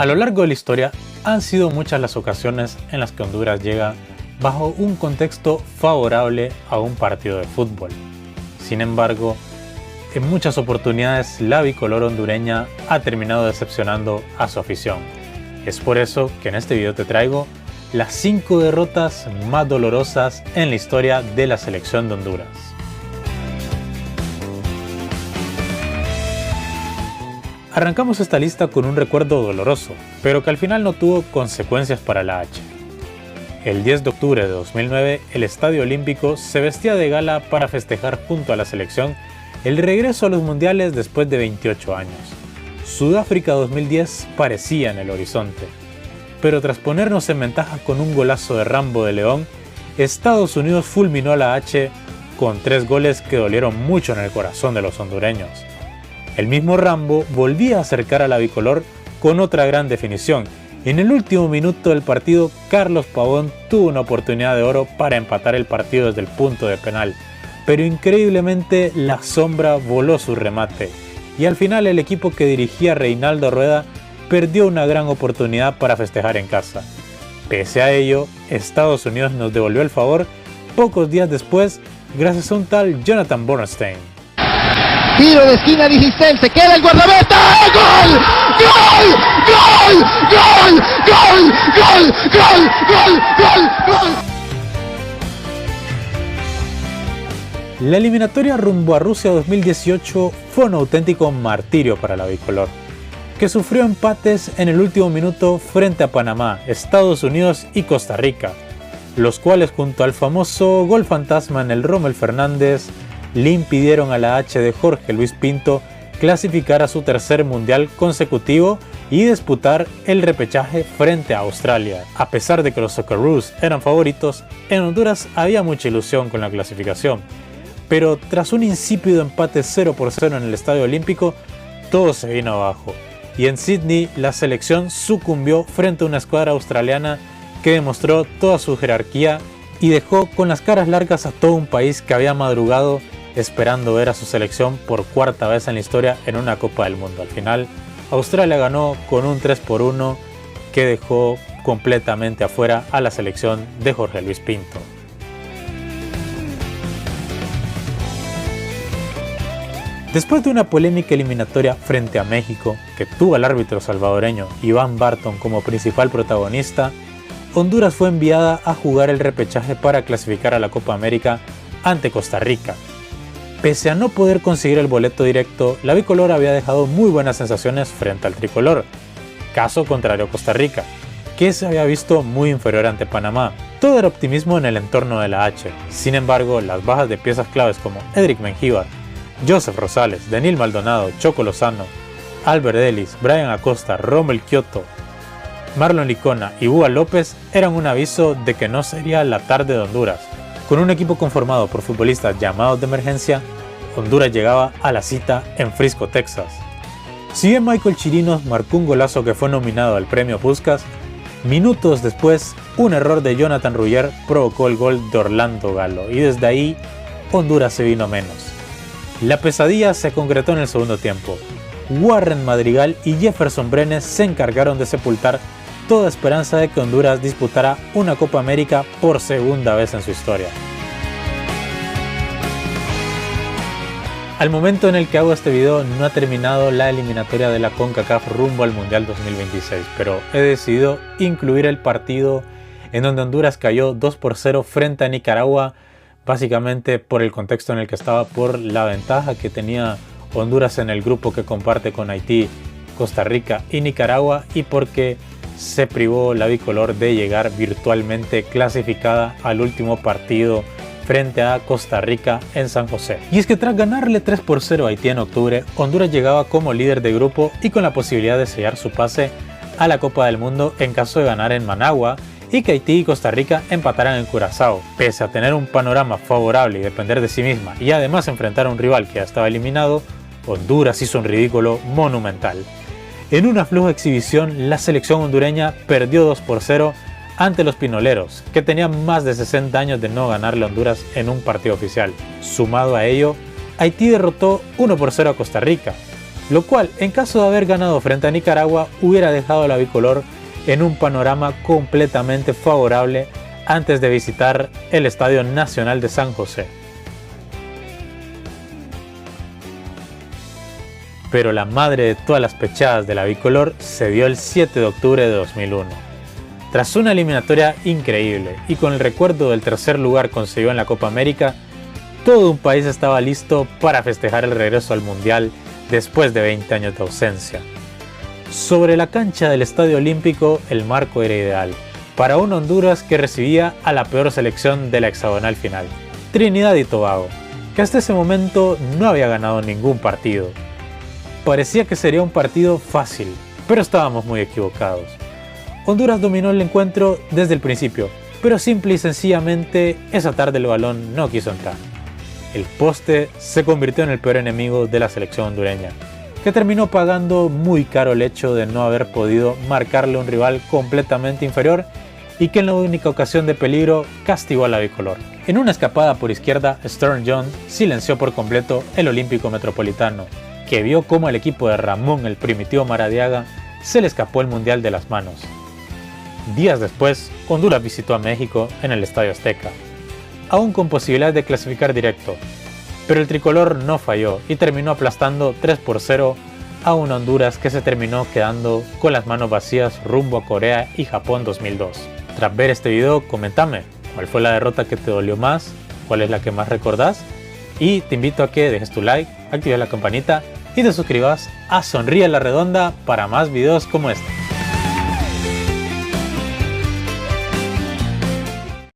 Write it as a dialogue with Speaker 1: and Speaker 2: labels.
Speaker 1: A lo largo de la historia han sido muchas las ocasiones en las que Honduras llega bajo un contexto favorable a un partido de fútbol. Sin embargo, en muchas oportunidades la bicolor hondureña ha terminado decepcionando a su afición. Es por eso que en este video te traigo las 5 derrotas más dolorosas en la historia de la selección de Honduras. Arrancamos esta lista con un recuerdo doloroso, pero que al final no tuvo consecuencias para la H. El 10 de octubre de 2009, el Estadio Olímpico se vestía de gala para festejar junto a la selección el regreso a los mundiales después de 28 años. Sudáfrica 2010 parecía en el horizonte, pero tras ponernos en ventaja con un golazo de Rambo de León, Estados Unidos fulminó a la H con 3 goles que dolieron mucho en el corazón de los hondureños. El mismo Rambo volvía a acercar a la bicolor con otra gran definición. En el último minuto del partido, Carlos Pavón tuvo una oportunidad de oro para empatar el partido desde el punto de penal, pero increíblemente la sombra voló su remate y al final el equipo que dirigía Reinaldo Rueda perdió una gran oportunidad para festejar en casa. Pese a ello, Estados Unidos nos devolvió el favor pocos días después gracias a un tal Jonathan Bernstein.
Speaker 2: Tiro de esquina Digicel, se queda el guardameta. ¡Gol! ¡Gol! ¡Gol! ¡Gol! ¡Gol! ¡Gol! ¡Gol! ¡Gol! ¡Gol! ¡Gol!
Speaker 1: La eliminatoria rumbo a Rusia 2018 fue un auténtico martirio para la bicolor, que sufrió empates en el último minuto frente a Panamá, Estados Unidos y Costa Rica, los cuales junto al famoso gol fantasma en el Rommel Fernández le impidieron a la H de Jorge Luis Pinto clasificar a su tercer mundial consecutivo y disputar el repechaje frente a Australia. A pesar de que los Socceroos eran favoritos, en Honduras había mucha ilusión con la clasificación, pero tras un insípido empate 0-0 en el Estadio Olímpico, todo se vino abajo, y en Sydney la selección sucumbió frente a una escuadra australiana que demostró toda su jerarquía y dejó con las caras largas a todo un país que había madrugado esperando ver a su selección por cuarta vez en la historia en una Copa del Mundo. Al final, Australia ganó con un 3-1 que dejó completamente afuera a la selección de Jorge Luis Pinto. Después de una polémica eliminatoria frente a México, que tuvo al árbitro salvadoreño Iván Barton como principal protagonista, Honduras fue enviada a jugar el repechaje para clasificar a la Copa América ante Costa Rica. Pese a no poder conseguir el boleto directo, la bicolor había dejado muy buenas sensaciones frente al tricolor, caso contrario a Costa Rica, que se había visto muy inferior ante Panamá. Todo era optimismo en el entorno de la H. Sin embargo, las bajas de piezas claves como Edric Mengíbar, Joseph Rosales, Daniel Maldonado, Choco Lozano, Albert Ellis, Brian Acosta, Rommel Kioto, Marlon Licona y Búa López eran un aviso de que no sería la tarde de Honduras. Con un equipo conformado por futbolistas llamados de emergencia, Honduras llegaba a la cita en Frisco, Texas. Si bien Michael Chirinos marcó un golazo que fue nominado al premio Puskás, minutos después un error de Jonathan Ruyer provocó el gol de Orlando Galo y desde ahí Honduras se vino menos. La pesadilla se concretó en el segundo tiempo. Warren Madrigal y Jefferson Brenes se encargaron de sepultar toda esperanza de que Honduras disputara una Copa América por segunda vez en su historia. Al momento en el que hago este video no ha terminado la eliminatoria de la CONCACAF rumbo al Mundial 2026, pero he decidido incluir el partido en donde Honduras cayó 2-0 frente a Nicaragua, básicamente por el contexto en el que estaba, por la ventaja que tenía Honduras en el grupo que comparte con Haití, Costa Rica y Nicaragua, y porque se privó la bicolor de llegar virtualmente clasificada al último partido frente a Costa Rica en San José. Y es que tras ganarle 3-0 a Haití en octubre, Honduras llegaba como líder de grupo y con la posibilidad de sellar su pase a la Copa del Mundo en caso de ganar en Managua y que Haití y Costa Rica empataran en Curazao. Pese a tener un panorama favorable y depender de sí misma y además enfrentar a un rival que ya estaba eliminado, Honduras hizo un ridículo monumental. En una floja exhibición, la selección hondureña perdió 2-0 ante los pinoleros, que tenían más de 60 años de no ganarle a Honduras en un partido oficial. Sumado a ello, Haití derrotó 1-0 a Costa Rica, lo cual, en caso de haber ganado frente a Nicaragua, hubiera dejado a la bicolor en un panorama completamente favorable antes de visitar el Estadio Nacional de San José. Pero la madre de todas las pechadas de la bicolor se dio el 7 de octubre de 2001. Tras una eliminatoria increíble y con el recuerdo del tercer lugar conseguido en la Copa América, todo un país estaba listo para festejar el regreso al Mundial después de 20 años de ausencia. Sobre la cancha del Estadio Olímpico el marco era ideal para un Honduras que recibía a la peor selección de la hexagonal final, Trinidad y Tobago, que hasta ese momento no había ganado ningún partido. Parecía que sería un partido fácil, pero estábamos muy equivocados. Honduras dominó el encuentro desde el principio, pero simple y sencillamente esa tarde el balón no quiso entrar. El poste se convirtió en el peor enemigo de la selección hondureña, que terminó pagando muy caro el hecho de no haber podido marcarle a un rival completamente inferior y que en la única ocasión de peligro castigó a la bicolor. En una escapada por izquierda, Stern John silenció por completo el Olímpico Metropolitano, que vio cómo el equipo de Ramón el Primitivo Maradiaga se le escapó el Mundial de las manos. Días después, Honduras visitó a México en el Estadio Azteca, aún con posibilidad de clasificar directo, pero el tricolor no falló y terminó aplastando 3-0 a un Honduras que se terminó quedando con las manos vacías rumbo a Corea y Japón 2002. Tras ver este video, comentame cuál fue la derrota que te dolió más, cuál es la que más recordás, y te invito a que dejes tu like, actives la campanita y te suscribas a Sonríe la Redonda para más videos como este.